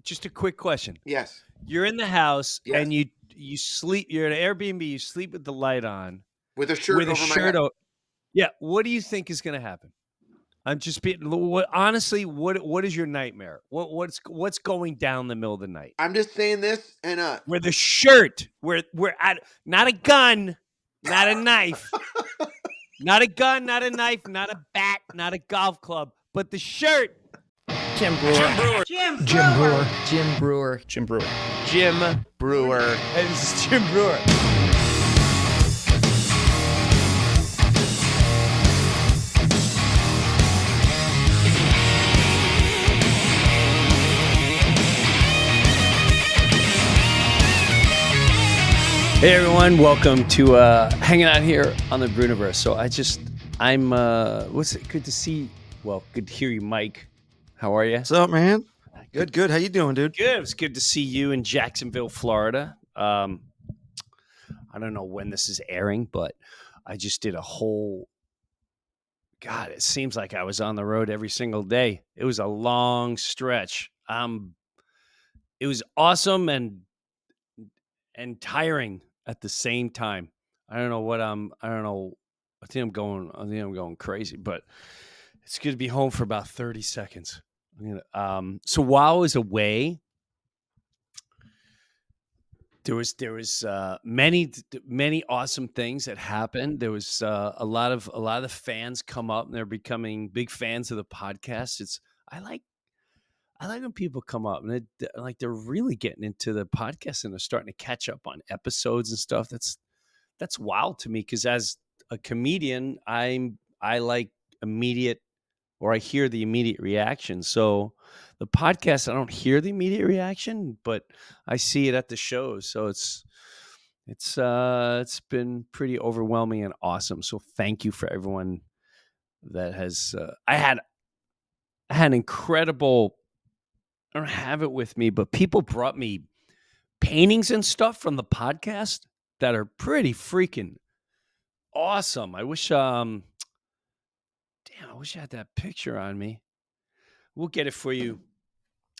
just a quick question. Yes. You're in the house Yes. and you sleep. You're at an Airbnb. You sleep with the light on, With a shirt over my head. Yeah. What do you think is going to happen? I'm just being honestly. What is your nightmare? What's going down the middle of the night? I'm just saying this, and Where the shirt, we're at, not a gun, not a knife, not a gun, not a knife, not a bat, not a golf club, but the shirt. Jim Brewer. Jim Brewer. Hey, this is Jim Brewer. Hey everyone, welcome to hanging out here on the Breuniverse. So good to see, good to hear you, Mike. How are you? What's up, man? Good. How you doing, dude? Good. It's good to see you in Jacksonville, Florida. I don't know when this is airing, but I just did a whole, God, it seems like I was on the road every single day. It was a long stretch. It was awesome and tiring at the same time. I don't know. I think I'm going crazy, but it's good to be home for about 30 seconds. So while I was away, there was many awesome things that happened. There was a lot of the fans come up and they're becoming big fans of the podcast. I like when people come up and they're really getting into the podcast and they're starting to catch up on episodes and stuff. That's wild to me because as a comedian, I like immediate, or I hear the immediate reaction. So the podcast, I don't hear the immediate reaction, but I see it at the shows. So it's been pretty overwhelming and awesome. So thank you for everyone that has. I had an incredible. I don't have it with me, but people brought me paintings and stuff from the podcast that are pretty freaking awesome. I wish I wish I had that picture on me. We'll get it for you.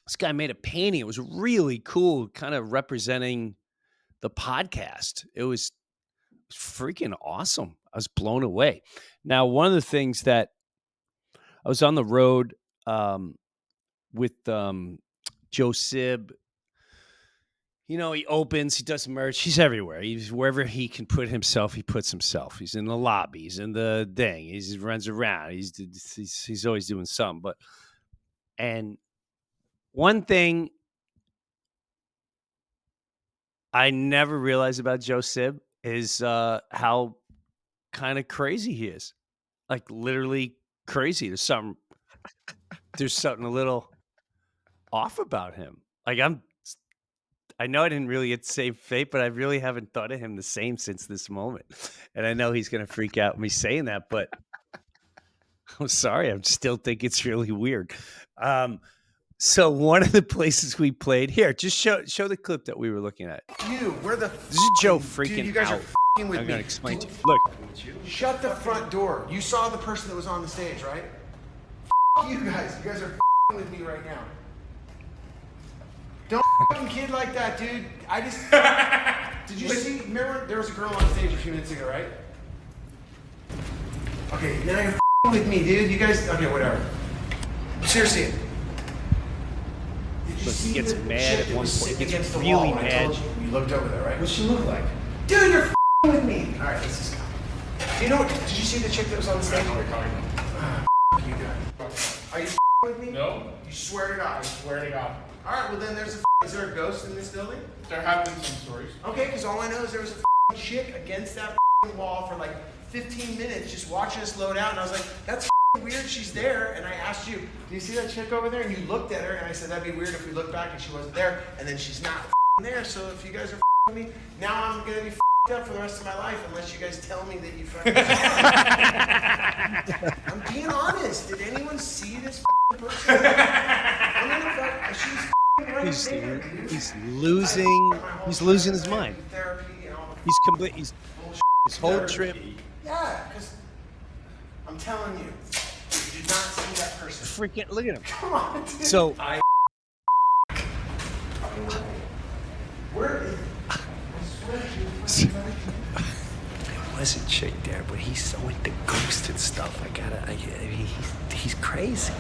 This guy made a painting. It was really cool, kind of representing the podcast. It was freaking awesome. I was blown away. Now, one of the things that I was on the road with Joe Sib. You know, he opens, he does merch. He's everywhere. He's wherever he can put himself, he puts himself. He's in the lobby. He's in the thing. He runs around. He's always doing something. And one thing I never realized about Joe Sib is how kind of crazy he is. Like literally crazy. There's something a little off about him. Like I know I didn't really get the same fate, but I really haven't thought of him the same since this moment. And I know he's going to freak out me saying that, but I'm sorry. I still think it's really weird. So one of the places we played here, just show the clip that we were looking at. This is Joe freaking dude, you guys out. Are with I'm me. going to explain to you. Look. Shut the front door. You saw the person that was on the stage, right? You guys. You guys are with me right now. Don't fucking kid like that, dude. Did you see? Remember, there was a girl on stage a few minutes ago, right? Okay, now you're with me, dude. You guys, okay, whatever. Seriously. Did you see He gets the mad chick at that one was point. He sitting gets against the really wall when I mad. told you looked over there, right? What'd she look like? Dude, you're with me. All right, let's just go. Do you know what? Did you see the chick that was on the stage? You guys. Are you with me? No. You swear to God. I swear to God. All right, well then is there a ghost in this building? There have been some stories. Okay, because all I know is there was a chick against that wall for like 15 minutes just watching us load out, and I was like, that's weird, she's there. And I asked you, do you see that chick over there? And you looked at her, and I said, that'd be weird if we looked back and she wasn't there, and then she's not there. So if you guys are with me, now I'm going to be up for the rest of my life unless you guys tell me that you fucking I'm being honest. Did anyone see this person? I'm gonna fuck. She's right there, He's losing his mind. Therapy, you know, His whole trip. yeah, because I'm telling you, you did not see that person. Freaking look at him. Come on, dude. So Where is? I swear to you. There was a chick there, but he's so into ghosts and stuff. I mean, he's crazy.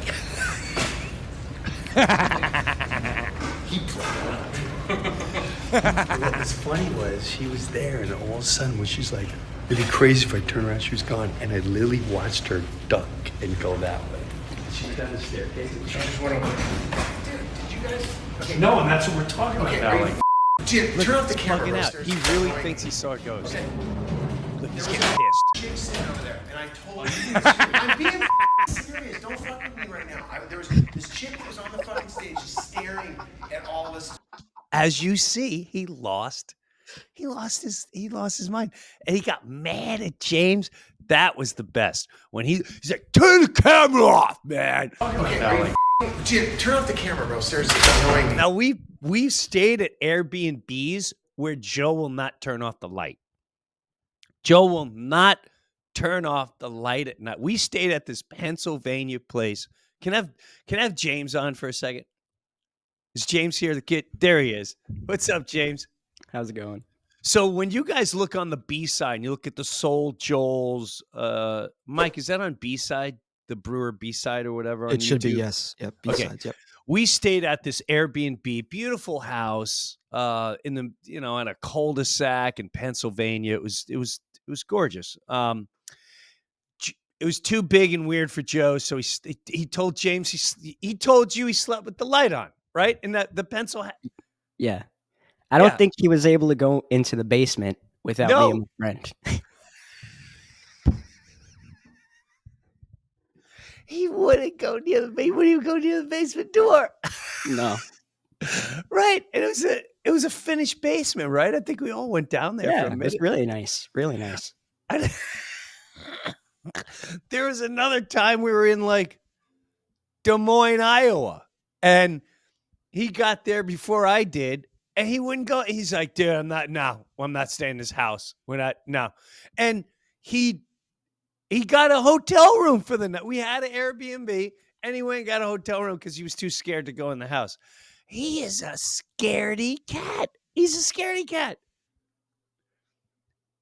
He played up. What was funny was she was there, and all of a sudden, when she's like, "It'd be crazy if I turn around." She was gone, and I literally watched her duck and go that way. She's down the staircase. She just went over. Dude, did you guys? Okay. No, and that's what we're talking about. Like, Jim, turn off the camera. out. He really thinks he saw a ghost. Okay. Look, he's getting pissed. Chick sitting over there, and I told you, I'm being serious. Don't fuck with me right now. There was this chick that was on the fucking stage, just staring at all of us. As you see, he lost his mind, and he got mad at James. That was the best when he's like, "Turn the camera off, man." Okay, Jim, turn off the camera, bro. Seriously, it's annoying me. Now we've stayed at Airbnbs where Joe will not turn off the light. Joe will not turn off the light at night. We stayed at this Pennsylvania place. Can I have James on for a second? Is James here? The kid? There he is. What's up, James? How's it going? So when you guys look on the B side and you look at the Soul Joel's, Mike, is that on B side? The Breuer B side or whatever? It should YouTube? be, yes. Yep. B sides. Yep. We stayed at this Airbnb, beautiful house, in the in a cul-de-sac in Pennsylvania. It was gorgeous. It was too big and weird for Joe, so he told James he told you he slept with the light on, right? In the pencil. Yeah. I don't think he was able to go into the basement without me and my friend. He wouldn't go near the basement. Wouldn't even go near the basement door. No. Right. And it was a finished basement, right? I think we all went down there for a minute. It was really nice. Really nice. There was another time we were in like Des Moines, Iowa, and he got there before I did, and he wouldn't go. He's like, "Dude, I'm not staying in this house. We're not, no." And he got a hotel room for the night. We had an Airbnb, and he went and got a hotel room because he was too scared to go in the house. He is a scaredy cat. He's a scaredy cat.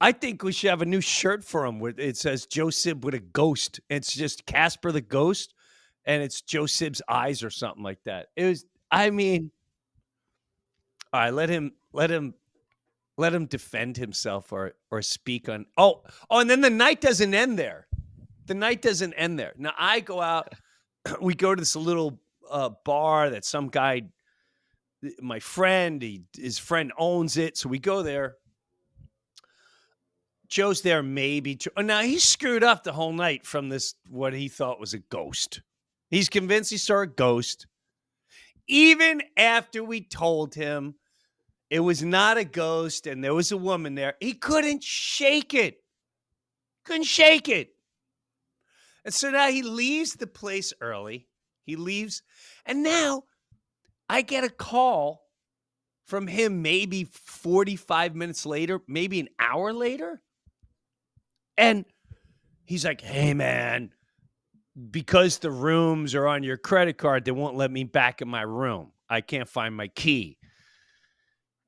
I think we should have a new shirt for him where it says Joe Sib with a ghost. It's just Casper the Ghost, and it's Joe Sib's eyes or something like that. It was, I mean, all right, let him defend himself or speak on. Oh, and then the night doesn't end there. The night doesn't end there. Now I go out, we go to this little bar that some guy, my friend, his friend owns it, so we go there. Joe's there, maybe. Now, he screwed up the whole night from this, what he thought was a ghost. He's convinced he saw a ghost. Even after we told him it was not a ghost and there was a woman there, he couldn't shake it. Couldn't shake it. And so now he leaves the place early. He leaves. And now I get a call from him maybe 45 minutes later, maybe an hour later. And he's like, "Hey, man, because the rooms are on your credit card, they won't let me back in my room. I can't find my key."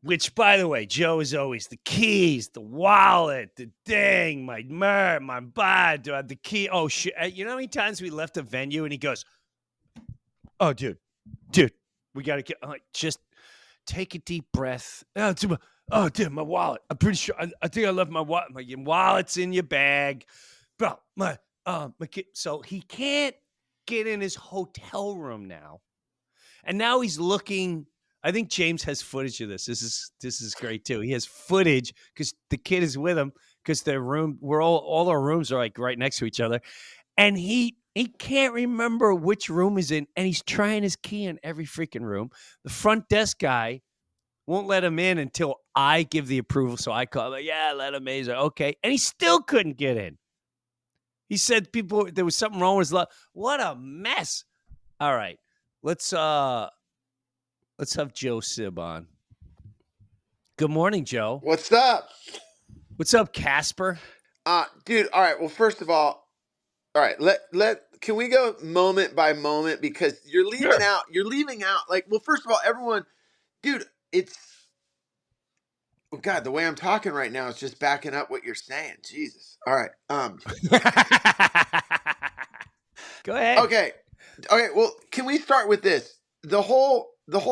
Which, by the way, Joe is always the keys, the wallet, the thing, my bud, the key. Oh, shit. You know how many times we left a venue and he goes, "Oh, dude, we got to get, just take a deep breath. Oh, dude, my wallet. I'm pretty sure. I think I left my wallet. My wallet's in your bag, bro. My kid." So he can't get in his hotel room now, and now he's looking. I think James has footage of this. This is great too. He has footage because the kid is with him because their room. We're all our rooms are like right next to each other, and he can't remember which room he's in, and he's trying his key in every freaking room. The front desk guy won't let him in until I give the approval. So I call him, like, "Yeah, let him in." He's like, "Okay." And he still couldn't get in. He said there was something wrong with his luck. What a mess. All right. Let's have Joe Sib on. Good morning, Joe. What's up? What's up, Casper? Dude, all right. Well, first of all right, can we go moment by moment because you're leaving out like, well, first of all, everyone, dude, it's oh God, the way I'm talking right now is just backing up what you're saying. Jesus. All right. Go ahead. Okay. Okay, well, can we start with this? The whole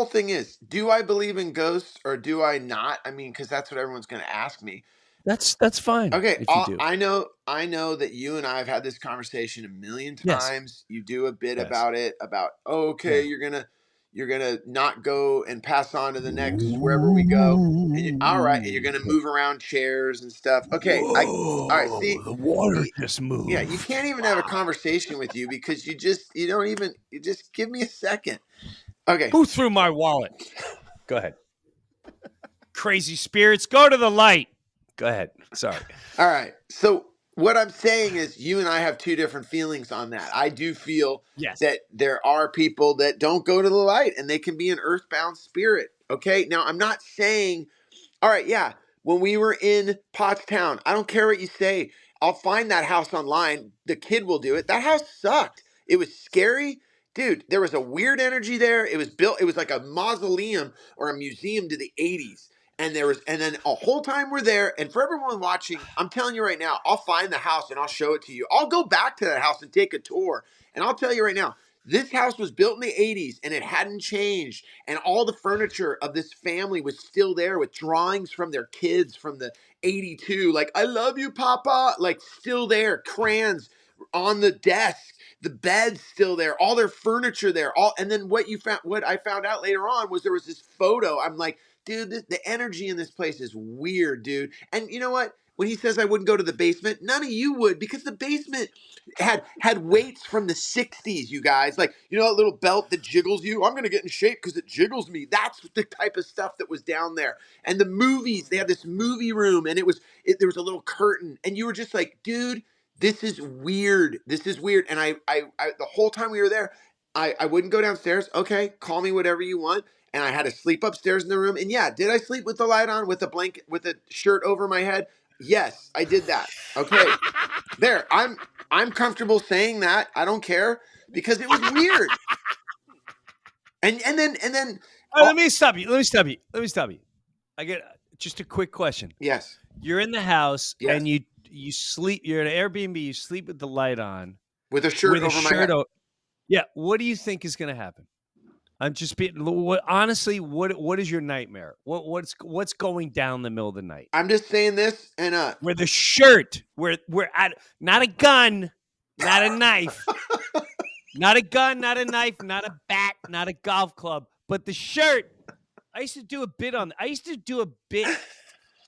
thing is, do I believe in ghosts or do I not? I mean, because that's what everyone's going to ask me. That's fine Okay, if you do. I know that you and I have had this conversation a million Yes. times. You do a bit Yes. about it, about okay, Yeah. you're gonna not go and pass on to the next wherever we go. And all right, and you're gonna move around chairs and stuff. Okay, all right. Whoa, See, the water y- just yeah, you moved. can't even have a Wow. conversation with you because you don't even you just give me a second. Okay, Who threw my wallet? Go ahead. Crazy spirits, go to the light. Go ahead. Sorry. all right. So what I'm saying is, you and I have two different feelings on that. I do feel Yes. that there are people that don't go to the light and they can be an earthbound spirit. Okay. Now, I'm not saying, all right, yeah, when we were in Pottstown, I don't care what you say. I'll find that house online. The kid will do it. That house sucked. It was scary. Dude, there was a weird energy there. It was built, it was like a mausoleum or a museum to the 80s. And then a whole time we're there, and for everyone watching, I'm telling you right now, I'll find the house and I'll show it to you. I'll go back to that house and take a tour. And I'll tell you right now, this house was built in the 80s and it hadn't changed. And all the furniture of this family was still there with drawings from their kids from the 82. Like, I love you, Papa. Like, still there. Crayons on the desk. The bed's still there. All their furniture there. And then what I found out later on was there was this photo. I'm like, dude, the energy in this place is weird, dude. And you know what? When he says I wouldn't go to the basement, none of you would, because the basement had weights from the 60s, you guys. Like, you know that little belt that jiggles you? I'm gonna get in shape because it jiggles me. That's the type of stuff that was down there. And the movies, they had this movie room, and there was a little curtain, and you were just like, dude, this is weird. This is weird. And I the whole time we were there, I wouldn't go downstairs. Okay, call me whatever you want. And I had to sleep upstairs in the room. And yeah, did I sleep with the light on, with a blanket, with a shirt over my head? Yes, I did that. Okay. There, I'm comfortable saying that. I don't care because it was weird. And then All right, let me stop you. I get just a quick question. yes. You're in the house Yes. and you sleep. You're at an Airbnb. You sleep with the light on, With a shirt with a over my shirt. head. Yeah. What do you think is going to happen? I'm just being. Honestly, what is your nightmare? What's going down the middle of the night? I'm just saying this, and Where the shirt, we're at, not a gun, not a knife, not a gun, not a knife, not a bat, not a golf club, but the shirt. I used to do a bit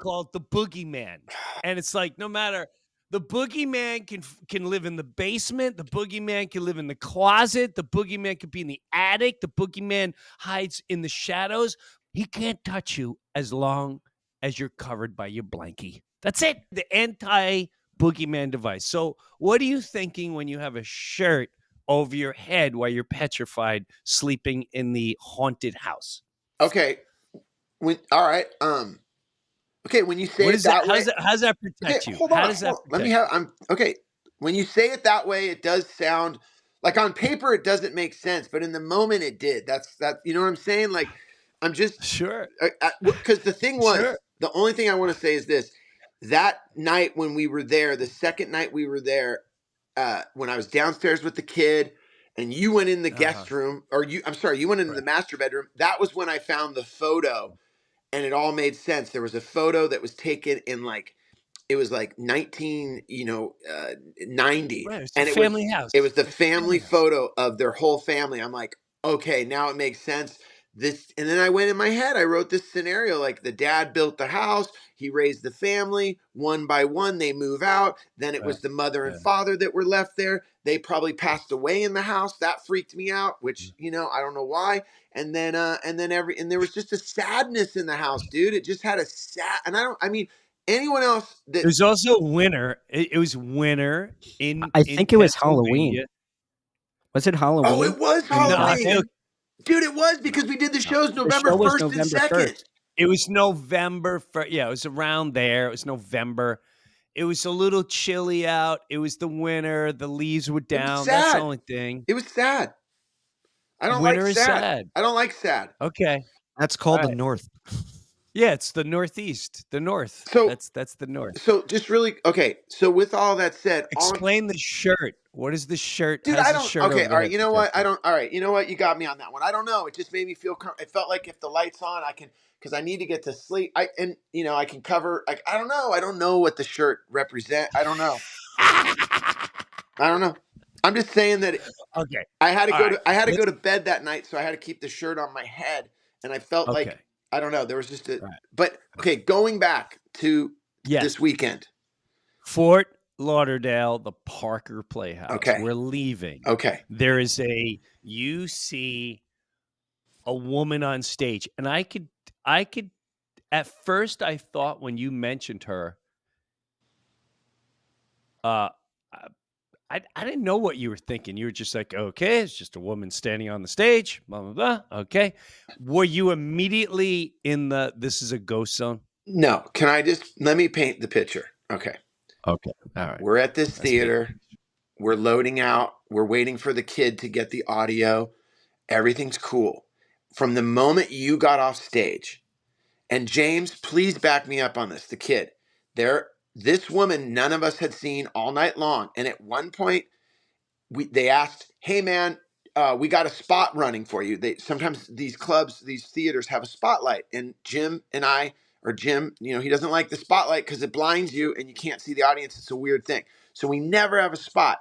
called the Boogeyman, and it's like, no matter, the Boogeyman can live in the basement, the Boogeyman can live in the closet, the Boogeyman could be in the attic, the Boogeyman hides in the shadows. He can't touch you as long as you're covered by your blankie. That's it. The anti Boogeyman device. So what are you thinking when you have a shirt over your head while you're petrified, sleeping in the haunted house? okay. All right. Okay, when you say What it is that? that way, How does that okay, protect you? hold How on, does hold that on. Let me protect have. you? I'm okay. When you say it that way, it does sound like on paper it doesn't make sense, but in the moment it did. That. You know what I'm saying? Like, I'm just Sure. because the thing Sure. was, the only thing I want to say is this: that night when we were there, the second night we were there, when I was downstairs with the kid, and you went in the Uh-huh. guest room, or I'm sorry, you went into the Right. master bedroom. That was when I found the photo, and it all made sense. There was a photo that was taken in like it was like 1990, Right. It's a and family house. it was the It's a family family house. photo of their whole family. I'm like, okay, now it makes sense. This, and then I went in my head, I wrote this scenario, like the dad built the house, he raised the family one by one, they move out, then it Right. was the mother and Yeah. father that were left there. They probably passed away in the house. That freaked me out, which, I don't know why. And there was just a sadness in the house, dude. It just had a sad, and I mean, anyone else that, There's also winter. It was winter I in think it was Halloween. Pennsylvania. Was it oh, Halloween it was in No, I feel Halloween. Boston? Dude, it was no, because we did the no. shows The November show was 1st and November 2nd. 1st. It was November. Yeah, it was around there. It was November. It was a little chilly out. It was the winter. The leaves were It was down. That's the sad. only thing. It was sad. I don't like Winter is sad. sad. I don't like sad. Okay. That's called the Right. North. Yeah, it's the Northeast. The North. So That's the North. so just really okay. So with all that said, Explain the shirt. What is the shirt? dude, How's I the don't. shirt Okay, over all the right. head You know what? I protected? don't. All right. You know what? You got me on that one. I don't know. It just made me feel. It felt like if the lights on, I can because I need to get to sleep. I can cover. Like I don't know. I don't know what the shirt represent. I don't know. I don't know. I'm just saying that Okay. I had to All go right. to I had to go Let's to bed that night, so I had to keep the shirt on my head, and I felt like Okay. I don't know. There was just a. All right. But okay, going back to Yes. this weekend. Fort Lauderdale, the Parker Playhouse. Okay. We're leaving. Okay. There is you see a woman on stage, and I could at first I thought when you mentioned her, uh, I didn't know what you were thinking. You were just like, okay, it's just a woman standing on the stage, blah blah blah. Okay, were you immediately in the this is a ghost zone? No, can I just let me paint the picture? Okay. Okay, all right. We're at this Let's paint. theater. We're loading out. We're waiting for the kid to get the audio. Everything's cool. From the moment you got off stage, and James, please back me up on this. The kid, this woman, none of us had seen all night long. And at one point, they asked, "Hey, man, we got a spot running for you." They sometimes these clubs, these theaters have a spotlight, and Jim, he doesn't like the spotlight because it blinds you and you can't see the audience. It's a weird thing. So we never have a spot.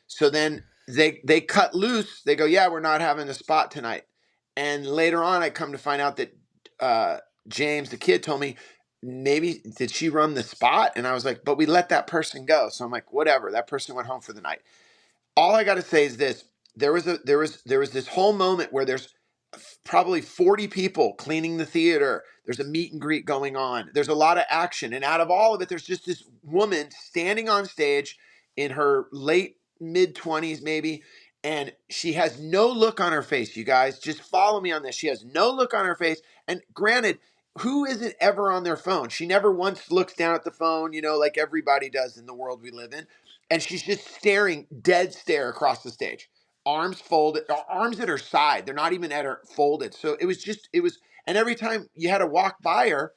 So then they cut loose. They go, "Yeah, we're not having a spot tonight." And later on, I come to find out that James, the kid, told me, maybe did she run the spot? And I was like, but we let that person go. So I'm like, whatever. That person went home for the night. All I got to say is this: there was this whole moment where there's probably 40 people cleaning the theater. There's a meet and greet going on. There's a lot of action, and out of all of it, there's just this woman standing on stage in her late mid 20s maybe, and she has no look on her face. You guys just follow me on this. She has no look on her face, and granted, who isn't ever on their phone? She never once looks down at the phone, like everybody does in the world we live in. And she's just staring, dead stare across the stage, arms folded, arms at her side. They're not even at her folded. So and every time you had to walk by her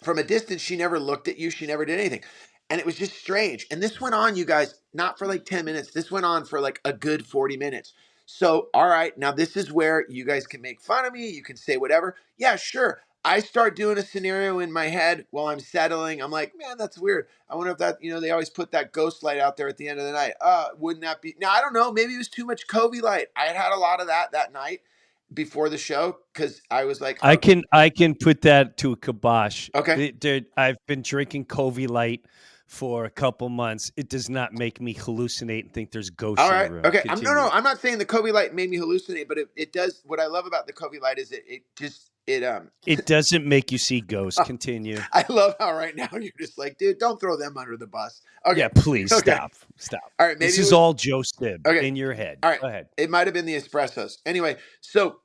from a distance, she never looked at you. She never did anything. And it was just strange. And this went on, you guys, not for like 10 minutes. This went on for like a good 40 minutes. So, all right, now this is where you guys can make fun of me. You can say whatever. Yeah, sure. I start doing a scenario in my head while I'm settling. I'm like, man, that's weird. I wonder if that, they always put that ghost light out there at the end of the night. Wouldn't that be? Now, I don't know. Maybe it was too much Covey light. I had a lot of that night before the show because I was like, I can put that to a kibosh. okay. Dude, I've been drinking Covey Light for a couple months. It does not make me hallucinate and think there's ghosts All in the right. room. Okay. No. Continue. I'm not saying the Covey light made me hallucinate, but it does. What I love about the Covey light is it. It doesn't make you see ghosts. Continue. I love how right now you're just like, dude, don't throw them under the bus. Okay. Yeah, please Okay. stop. All right. This Maybe it is was all Joe Stib okay. in your head. All right. Go ahead. It might have been the espressos. Anyway, so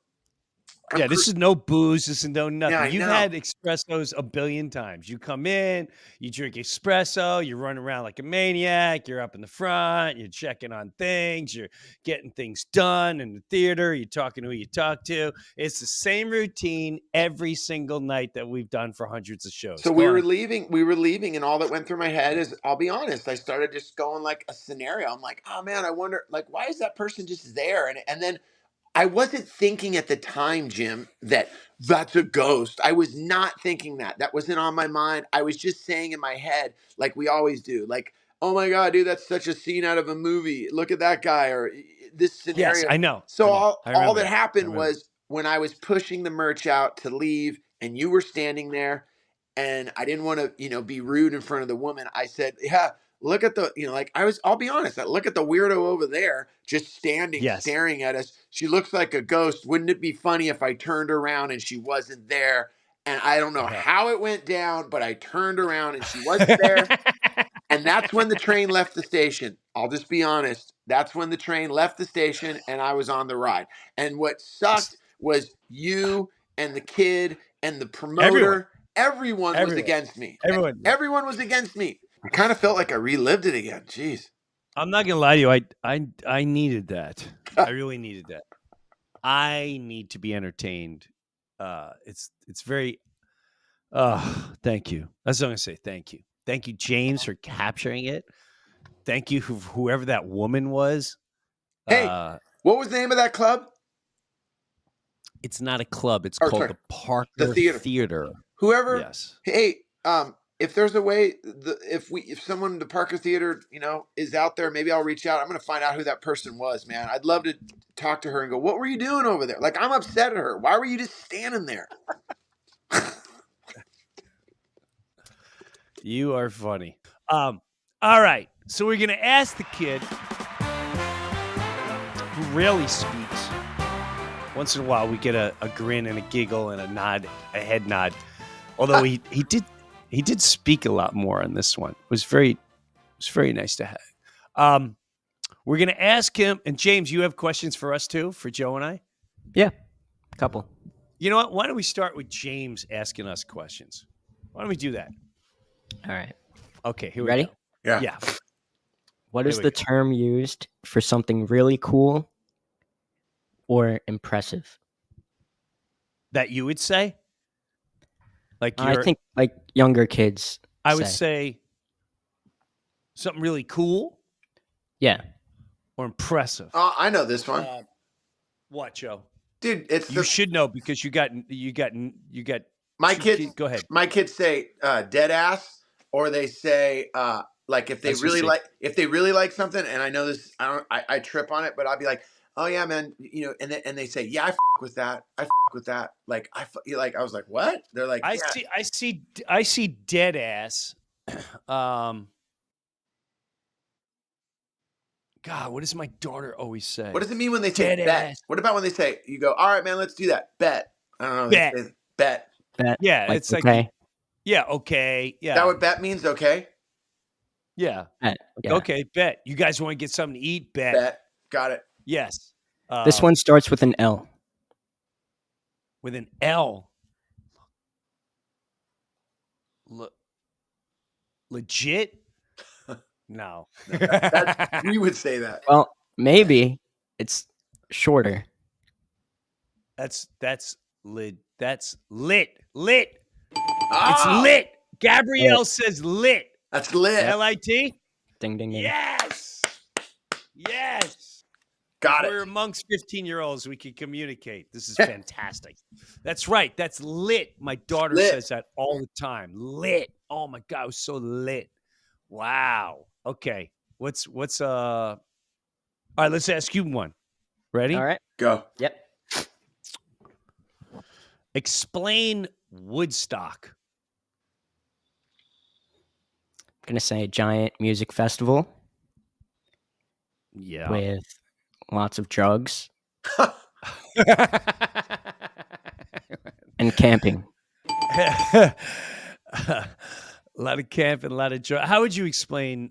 Yeah, this is no booze. This is no nothing. Yeah, I You've know. had espressos a billion times. You come in, you drink espresso, you run around like a maniac. You're up in the front. You're checking on things. You're getting things done in the theater. You're talking to who you talk to. It's the same routine every single night that we've done for hundreds of shows. So Go we were on. leaving, and all that went through my head is, I'll be honest, I started just going like a scenario. I'm like, oh man, I wonder, like, why is that person just there? And then I wasn't thinking at the time, Jim, that that's a ghost. I was not thinking that. That wasn't on my mind. I was just saying in my head, like we always do, like, oh my God, dude, that's such a scene out of a movie. Look at that guy, or this Yes, scenario. I know. So I know. I all remember that that. I happened remember. was when I was pushing the merch out to leave and you were standing there and I didn't want to, be rude in front of the woman. I said, yeah, look at the, I'll be honest, I look at the weirdo over there just standing, Yes. staring at us. She looks like a ghost. Wouldn't it be funny if I turned around and she wasn't there? And I don't know Uh-huh. how it went down, but I turned around and she wasn't there. And that's when the train left the station. I'll just be honest. That's when the train left the station and I was on the ride. And what sucked was you and the kid and the Everyone. promoter. Everyone was Everyone. against me. Everyone. Everyone was against me. I kind of felt like I relived it again. Jeez. I'm not gonna lie to you. I needed that. I really needed that. I need to be entertained It's very. Thank you. That's what I'm gonna say. Thank you. Thank you, James, for capturing it. Thank you, whoever that woman was. Hey, what was the name of that club? It's not a club. It's Or called sorry, the the Parker theater. Theater. Whoever. Yes. Hey, if there's a way, if someone the Parker Theater, is out there, maybe I'll reach out. I'm gonna find out who that person was, man. I'd love to talk to her and go, what were you doing over there? Like, I'm upset at her. Why were you just standing there? You are funny. All right. So we're gonna ask the kid who rarely speaks. Once in a while, we get a grin and a giggle and a nod, a head nod. Although he did speak a lot more on this one. It was very nice to have. We're gonna ask him. And James, you have questions for us too, for Joe and I. Yeah, a couple. You know what? Why don't we start with James asking us questions? Why don't we do that? All right. Okay, here we Ready? go. Yeah. Yeah. What Here is we the go. term used for something really cool or impressive? That you would say? Like I think like younger kids I would say something really cool Yeah. or impressive. I know this one, What, Joe? dude. It's You should know because you got my two kids. Go ahead. My kids say dead ass, or they say like if I they was gonna really say- like something, and I know this, I trip on it, but I'll be like, oh yeah, man, and they say, yeah, I with that, with that, like I was like, what? They're like, I yeah. see dead ass. God, what does my daughter always say? What does it mean when they say Dead bet? ass. What about when they say, you go, all right, man, let's do that, bet? I don't know. Bet. They say bet. That, Yeah, like, it's like okay. yeah, okay. Is Yeah. that what bet means? Okay. Yeah. Bet, yeah. Okay, bet. You guys want to get something to eat? Bet. Bet. Got it. Yes. This one starts with an L. With an L. Legit? No. We would say that. Well, maybe it's shorter. That's lit. That's lit. Lit. Oh, It's lit. Gabrielle says lit. that's lit. L-I-T? Ding, ding, ding. Yes. Yes. Got We're it. amongst 15-year-olds. We can communicate. This is fantastic. That's right. That's lit. My daughter Lit. says that all the time. Lit. Oh my God, it was so lit. Wow. Okay. What's all right, let's ask you one. Ready? All right. Go. Yep. Explain Woodstock. I'm going to say a giant music festival Yeah. with lots of drugs and camping. A lot of camping, a lot of joy. How would you explain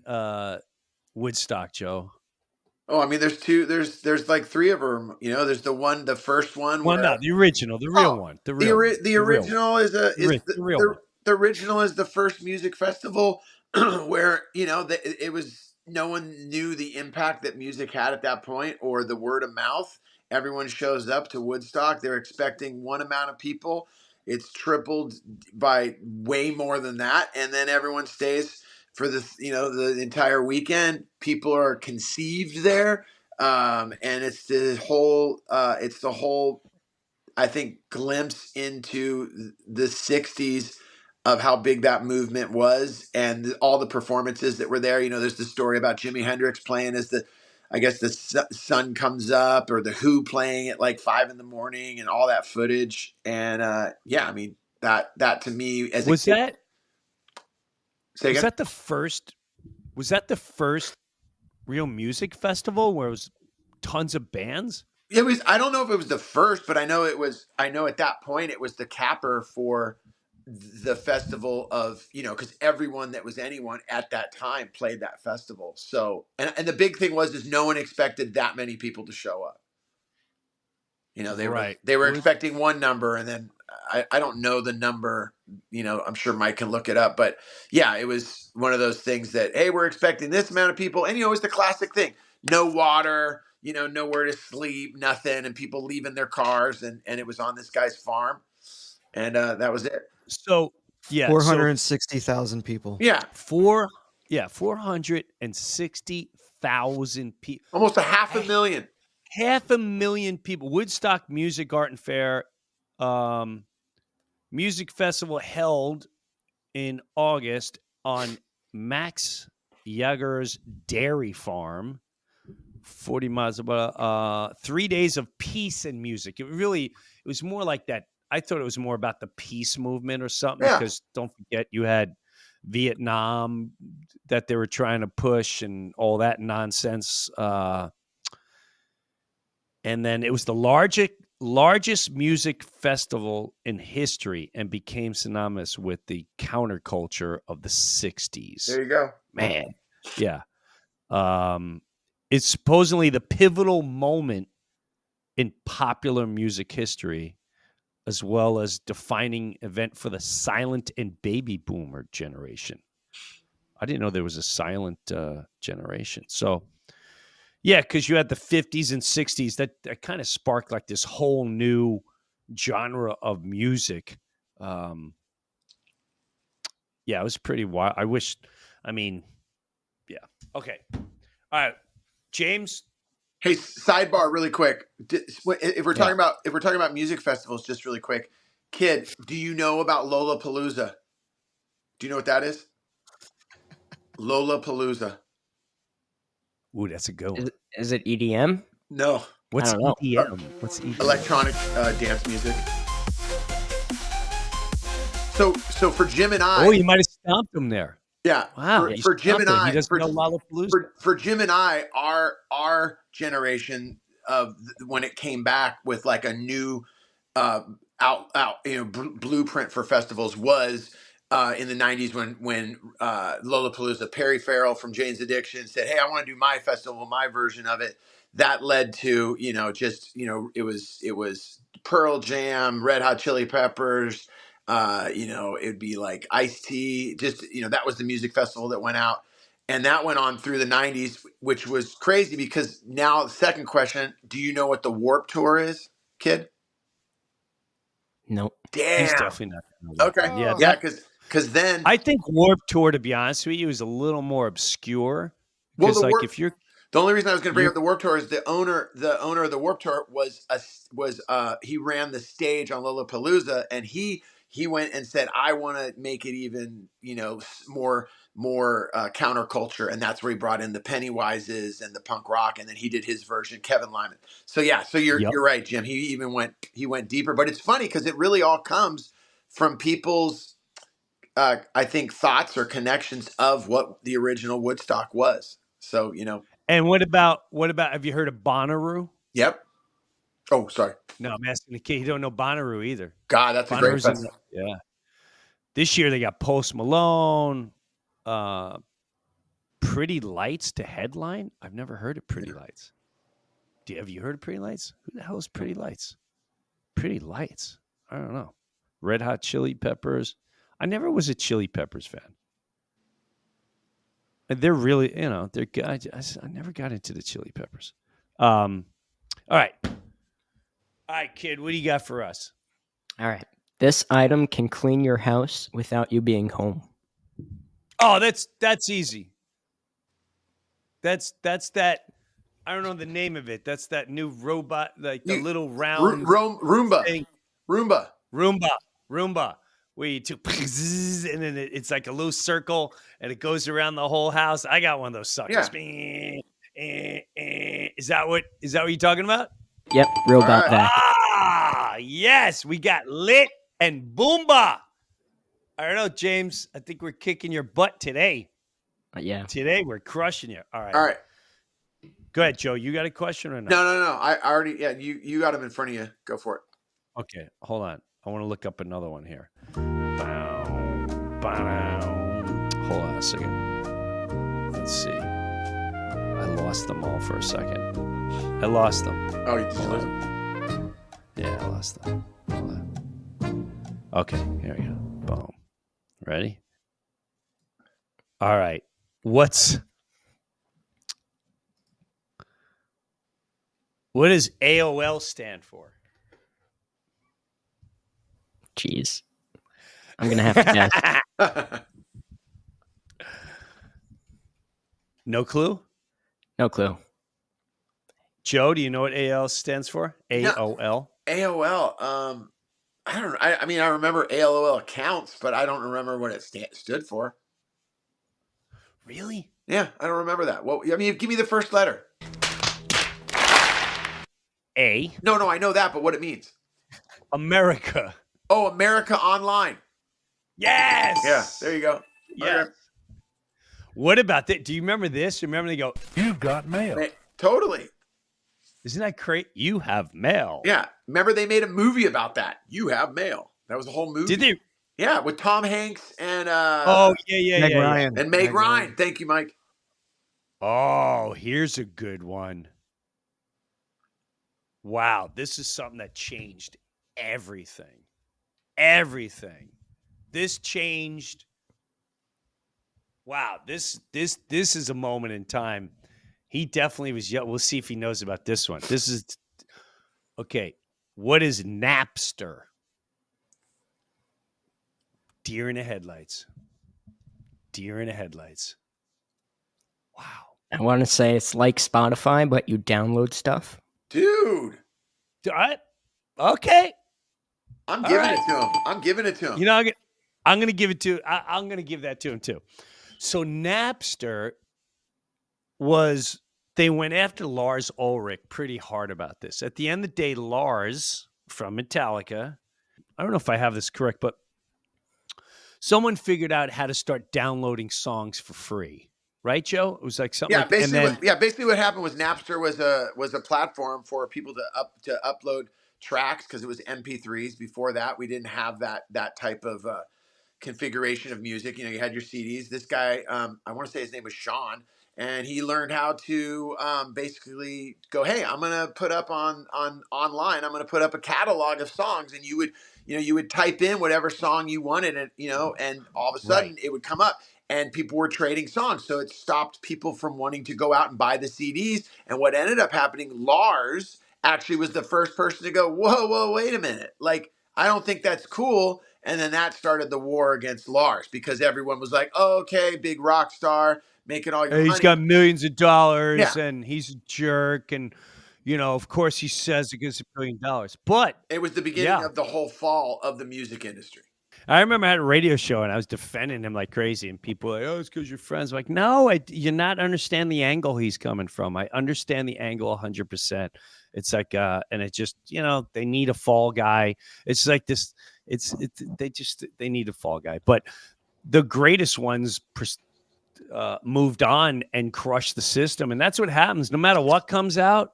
Woodstock, Joe? Oh, I mean, there's like three of them. There's the first one. Well, where, no, the original, the real one, the real, the original is the real one. the original is the first music festival where it was no one knew the impact that music had at that point or the word of mouth. Everyone shows up to Woodstock. They're expecting one amount of people. It's tripled by way more than that, and then everyone stays for the entire weekend. People are conceived there, and it's the whole I think glimpse into the 60s of how big that movement was and all the performances that were there. There's the story about Jimi Hendrix playing as the sun comes up, or the Who playing at like 5 a.m. and all that footage. And yeah, I mean that to me as Was a kid, that say was again? that the first? Was that the first real music festival where it was tons of bands? It was. I don't know if it was the first, but I know it was. I know at that point it was the capper for the festival of because everyone that was anyone at that time played that festival. So and the big thing was no one expected that many people to show up. Right. They were expecting one number, and then I don't know the number. I'm sure Mike can look it up, but yeah, it was one of those things that, hey, we're expecting this amount of people, and it's the classic thing: no water, nowhere to sleep, nothing, and people leaving their cars, and it was on this guy's farm. And that was it. So yeah, so 460,000 people. Yeah, 460,000 people. almost a half a million. 500,000 people. Woodstock Music Art and Fair music festival held in August on Max Jager's dairy farm, 40 miles above. 3 days of peace and music. It was more like that. I thought it was more about the peace movement or something, Yeah. because don't forget you had Vietnam that they were trying to push and all that nonsense. And then it was the largest music festival in history and became synonymous with the counterculture of the 60s. There you go. Man, yeah. It's supposedly the pivotal moment in popular music history, as well as defining event for the silent and baby boomer generation. I didn't know there was a silent generation. So, yeah, because you had the 50s and 60s that kind of sparked like this whole new genre of music. Yeah, it was pretty wild. Yeah. Okay. All right. James. Hey, sidebar, really quick. If we're Yeah. talking about music festivals, just really quick, kid, do you know about Lollapalooza? Do you know what that is? Lollapalooza. Ooh, that's a good one. Is it EDM? No, What's I don't know. EDM? What's EDM? electronic dance music. So for Jim and I, Oh, you might have stomped him there. yeah, Wow. for Jim and He I, doesn't know Lollapalooza. for Jim and I, our generation of when it came back with like a new uh, blueprint for festivals was in the '90s when Lollapalooza, Perry Farrell from Jane's Addiction said, "Hey, I want to do my festival, my version of it." That led to it was Pearl Jam, Red Hot Chili Peppers. It'd be like Ice-T. Just that was the music festival that went out. And that went on through the 90s, which was crazy because now the second question, do you know what the Warp Tour is, kid? Nope. Damn. He's definitely not gonna know that. Okay. Yeah, Yeah, because then I think Warp Tour, to be honest with you, is a little more obscure. well Because if you're the only reason I was going to bring you're up the Warp Tour is the owner of the Warp Tour he ran the stage on Lollapalooza, and he went and said, I want to make it even more counterculture, and that's where he brought in the Pennywises and the punk rock, and then he did his version, Kevin Lyman. So yeah, so Yep. you're right, Jim. He went deeper, but it's funny because it really all comes from people's I think thoughts or connections of what the original Woodstock was. So And what about have you heard of Bonnaroo? Yep. Oh, sorry. No, I'm asking the kid. He don't know Bonnaroo either. God, that's a great Bonnaroo's festival. yeah. This year they got Post Malone, Pretty Lights to headline. I've never heard of Pretty Lights. Have you heard of Pretty Lights? Who the hell is Pretty Lights? Pretty Lights. I don't know. Red Hot Chili Peppers. I never was a Chili Peppers fan. And they're really, they're good. I never got into the Chili Peppers. All right. All right, kid, what do you got for us? All right. This item can clean your house without you being home. Oh, that's easy. That's that. I don't know the name of it. That's that new robot, like the little round Roomba. thing. Roomba. Where you do, and then it's like a loose circle, and it goes around the whole house. I got one of those suckers. Yeah. Is that what you're talking about? Yep, robot right. vac. Ah, yes, we got lit and Boomba. I don't know, James. I think we're kicking your butt today. Yeah. Today we're crushing you. All right. All right. Go ahead, Joe. You got a question or not? No. I already, yeah, you got them in front of you. Go for it. Okay, hold on. I want to look up another one here. Hold on a second. Let's see. I lost them all for a second. I lost them. Oh, you just lose them? them. Yeah, I lost them. Hold on. Okay, here we go. Boom. Ready? All right. What does AOL stand for? Jeez. I'm going to have to guess. No clue? No clue. Joe, do you know what AOL stands for? No. AOL? AOL. I don't know. I mean, I remember AOL accounts, but I don't remember what it stood for. Really? Yeah, I don't remember that. Well, I mean, give me the first letter. A. No, I know that, but what it means. America. Oh, America Online. Yes. Yeah, there you go. Yes. Okay. What about that? Do you remember this? Remember they go, "You've got mail." Totally. Isn't that great? You have mail. Yeah. Remember they made a movie about that. You have mail. That was the whole movie. Did they? Yeah, with Tom Hanks and Oh, yeah. Meg Ryan. and Meg Ryan. Thank you, Mike. Oh, here's a good one. Wow, this is something that changed everything. Everything. This changed. Wow, this is a moment in time. He definitely was young. We'll see if he knows about this one. This is okay. What is Napster? Deer in the headlights. Deer in the headlights. Wow. I want to say it's like Spotify, but you download stuff. Dude. Okay. I'm giving it to him. I'm giving it to him. You know, I'm going to give it to. I'm going to give that to him too. So Napster was. They went after Lars Ulrich pretty hard about this. At the end of the day, Lars from Metallica. I don't know if I have this correct, but someone figured out how to start downloading songs for free. Right, Joe? It was like something. Yeah, like, basically. Basically, what happened was Napster was a platform for people to upload tracks because it was MP3s. Before that, we didn't have that type of configuration of music. You know, you had your CDs. This guy, I want to say his name was Sean, and he learned how to basically go, hey, I'm gonna put up on online. I'm gonna put up a catalog of songs, and you would type in whatever song you wanted, and and all of a sudden it would come up. And people were trading songs. So it stopped people from wanting to go out and buy the CDs. And what ended up happening, Lars actually was the first person to go, whoa, wait a minute. Like, I don't think that's cool. And then that started the war against Lars because everyone was like, oh, okay, big rock star, making all your money. He's got millions of dollars Yeah. and he's a jerk. And, of course he says it gets $1 billion. But it was the beginning of the whole fall of the music industry. I remember I had a radio show and I was defending him like crazy, and people were like, oh, it's because you're friends. I'm like, no, you're not understand the angle he's coming from. I understand the angle 100%. It's like, and it just, they need a fall guy. It's like this. They need a fall guy. But the greatest ones moved on and crushed the system, and that's what happens. No matter what comes out.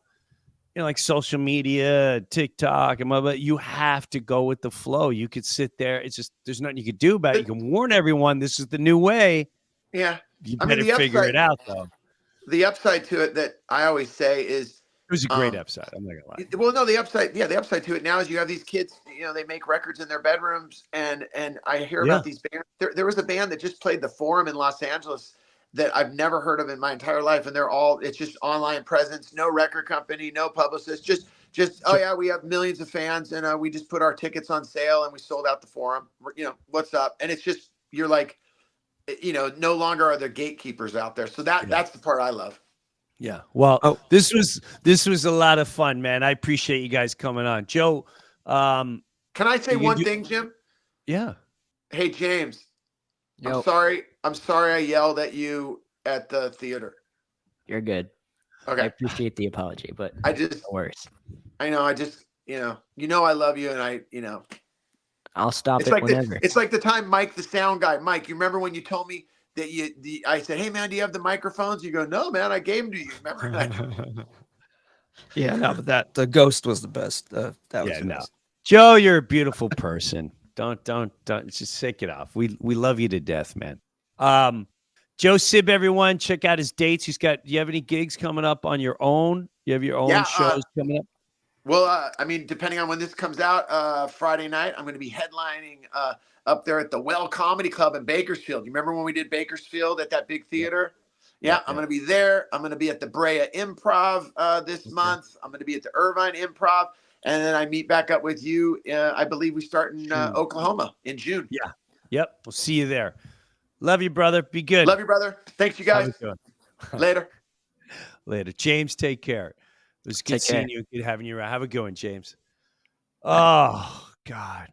Like social media, TikTok, and blah, blah, you have to go with the flow. You could sit there. It's just, there's nothing you could do about it. You can warn everyone, this is the new way. Yeah. You better figure it out, though. The upside to it that I always say is, it was a great upside. I'm not going to lie. Well, no, the upside to it now is you have these kids, they make records in their bedrooms. And I hear about these bands. There was a band that just played the Forum in Los Angeles that I've never heard of in my entire life. And it's just online presence, no record company, no publicist, just, oh yeah, we have millions of fans and we just put our tickets on sale and we sold out the Forum, what's up? And it's just, you're like, no longer are there gatekeepers out there. So that's the part I love. Yeah. Well, this was a lot of fun, man. I appreciate you guys coming on. Joe, can I say one thing, Jim? Yeah. Hey, James. Yo. I'm sorry I yelled at you at the theater. You're good. Okay. I appreciate the apology, but I just no worries. I know, I just I love you, and I'll stop it's it like whenever. it's like the time Mike, the sound guy, Mike, you remember when you told me that I said, hey man, do you have the microphones? You go, no man, I gave them to you. Remember that? Yeah, no, but the ghost was the best. That was the best. Joe, you're a beautiful person. Don't just shake it off. We love you to death, man. Joe Sib, everyone, check out his dates. Do you have any gigs coming up on your own? You have your own shows coming up? Well, I mean, depending on when this comes out, Friday night, I'm going to be headlining up there at the Well Comedy Club in Bakersfield. You remember when we did Bakersfield at that big theater? Yeah, I'm going to be there. I'm going to be at the Breuer Improv this month. I'm going to be at the Irvine Improv. and then I meet back up with you. I believe we start in June. Oklahoma in June. Yeah. Yep. We'll see you there. Love you, brother. Be good. Love you, brother. Thanks, you Have guys. a good one. Later. Later. James, take care. It was good Take care. seeing you. Good having you around. Have a good one, James. Oh, God.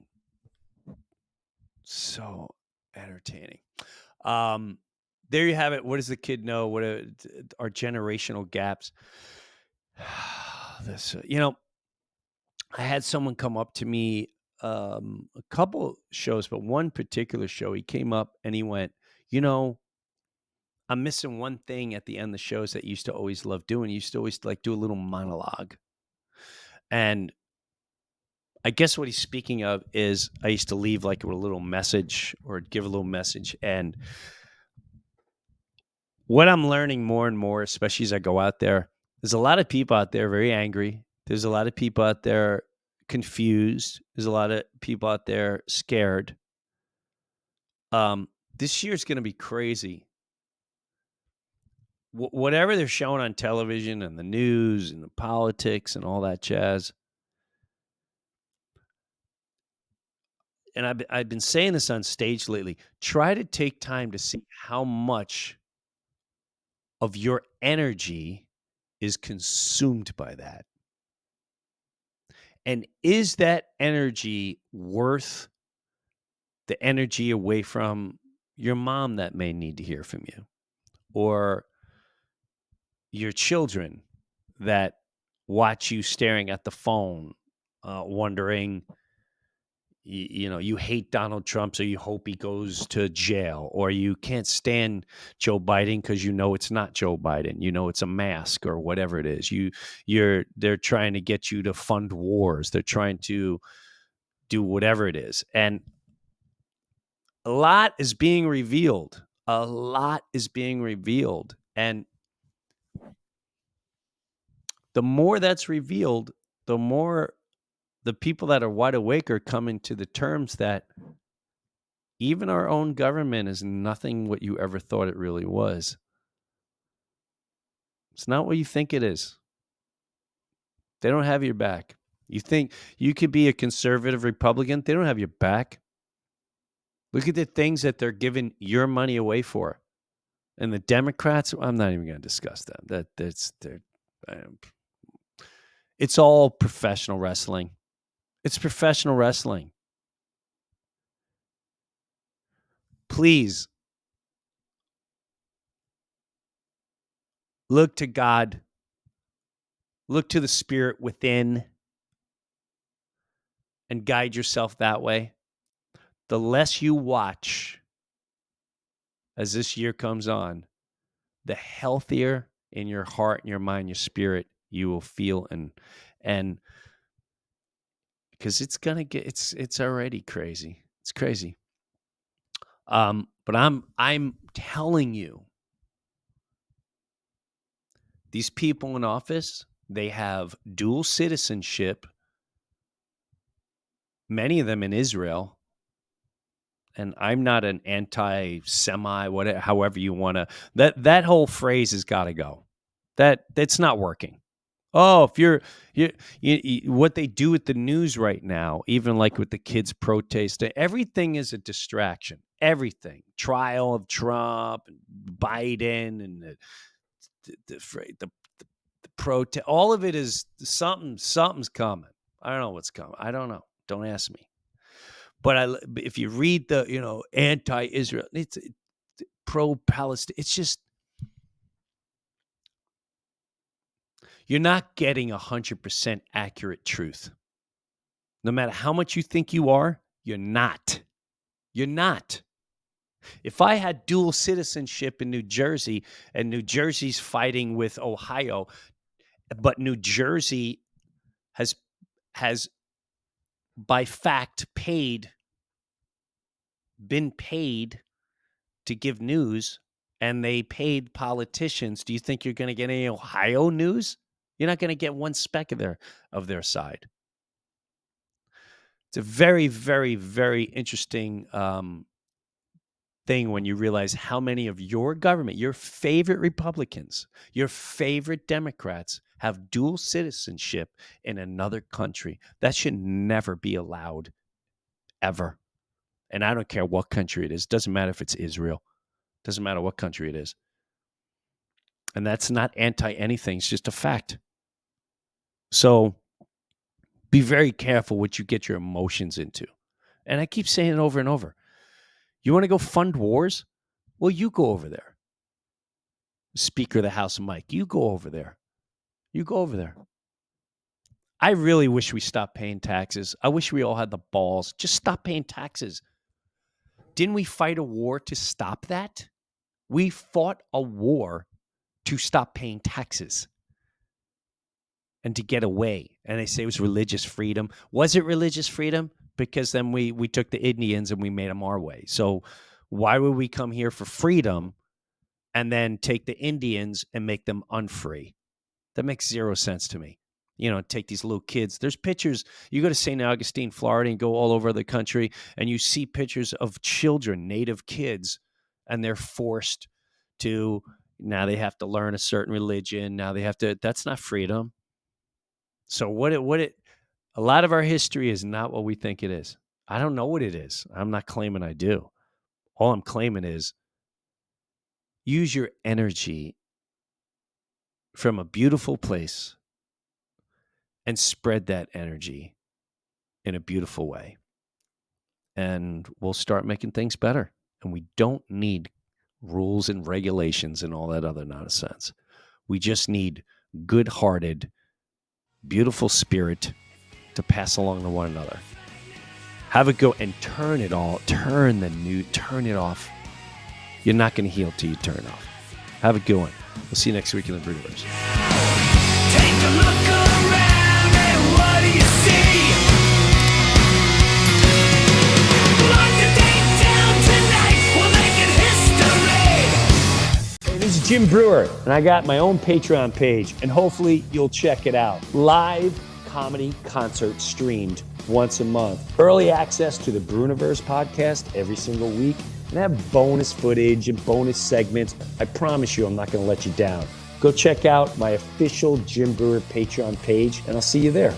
So entertaining. There you have it. What does the kid know? What are generational gaps? This, I had someone come up to me a couple shows, but one particular show, he came up and he went, I'm missing one thing at the end of the shows that you used to always love doing. You used to always like do a little monologue. And I guess what he's speaking of is I used to leave like a little message or give a little message. And what I'm learning more and more, especially as I go out there, there's a lot of people out there very angry. There's a lot of people out there confused. There's a lot of people out there scared. This year's going to be crazy. Whatever they're showing on television and the news and the politics and all that jazz. And I've been saying this on stage lately. Try to take time to see how much of your energy is consumed by that. And is that energy worth the energy away from your mom that may need to hear from you, or your children that watch you staring at the phone, wondering, you hate Donald Trump, so you hope he goes to jail, or you can't stand Joe Biden because it's not Joe Biden, it's a mask or whatever it is. They're trying to get you to fund wars. They're trying to do whatever it is, and a lot is being revealed. A lot is being revealed, and the more that's revealed, the more the people that are wide awake are coming to the terms that even our own government is nothing what you ever thought it really was. It's not what you think it is. They don't have your back. You think you could be a conservative Republican? They don't have your back. Look at the things that they're giving your money away for. And the Democrats, I'm not even going to discuss them. It's all professional wrestling. It's professional wrestling. Please look to God. Look to the spirit within and guide yourself that way. The less you watch as this year comes on, the healthier in your heart and your mind, your spirit you will feel, and because it's already crazy. It's crazy. But I'm telling you, these people in office, they have dual citizenship, many of them in Israel. And I'm not an anti-Semite, whatever, however you want to. That whole phrase has got to go. That's not working. Oh, if you what they do with the news right now, even like with the kids protest, everything is a distraction. Everything, trial of Trump, and Biden, and the protest, all of it is something's coming. I don't know what's coming. I don't know. Don't ask me. But if you read the anti-Israel, it's pro-Palestine. It's just you're not getting 100% accurate truth. No matter how much you think you are, you're not. You're not. If I had dual citizenship in New Jersey and New Jersey's fighting with Ohio, but New Jersey has by fact been paid to give news, and they paid politicians, do you think you're going to get any Ohio news? You're not going to get one speck of their side. It's a very, very, very interesting thing when you realize how many of your government, your favorite Republicans, your favorite Democrats have dual citizenship in another country. That should never be allowed, ever. And I don't care what country it is. Doesn't matter if it's Israel. Doesn't matter what country it is. And that's not anti-anything. It's just a fact. So be very careful what you get your emotions into. And I keep saying it over and over. You want to go fund wars? Well, you go over there. Speaker of the House, Mike, you go over there. You go over there. I really wish we stopped paying taxes. I wish we all had the balls. Just stop paying taxes. Didn't we fight a war to stop that? We fought a war to stop paying taxes and to get away. And they say it was religious freedom. Was it religious freedom? Because then we took the Indians and we made them our way. So why would we come here for freedom and then take the Indians and make them unfree? That makes zero sense to me. You know, take these little kids. There's pictures. You go to St. Augustine, Florida, and go all over the country, and you see pictures of children, native kids, and they're forced to, now they have to learn a certain religion. Now they have to, that's not freedom. So a lot of our history is not what we think it is. I don't know what it is. I'm not claiming I do. All I'm claiming is use your energy from a beautiful place and spread that energy in a beautiful way. And we'll start making things better. And we don't need rules and regulations and all that other nonsense. We just need good-hearted, beautiful spirit to pass along to one another. Have it go and turn it off. You're not going to heal till you turn it off. Have it going. We'll see you next week in the Breuniverse. Take a look around and what do you see? Mark the date down tonight, we'll make it history. Hey, this is Jim Breuer, and I got my own Patreon page, and hopefully you'll check it out. Live comedy concert streamed once a month. Early access to the Breuniverse podcast every single week, and have bonus footage and bonus segments. I promise you I'm not going to let you down. Go check out my official Jim Breuer Patreon page, and I'll see you there.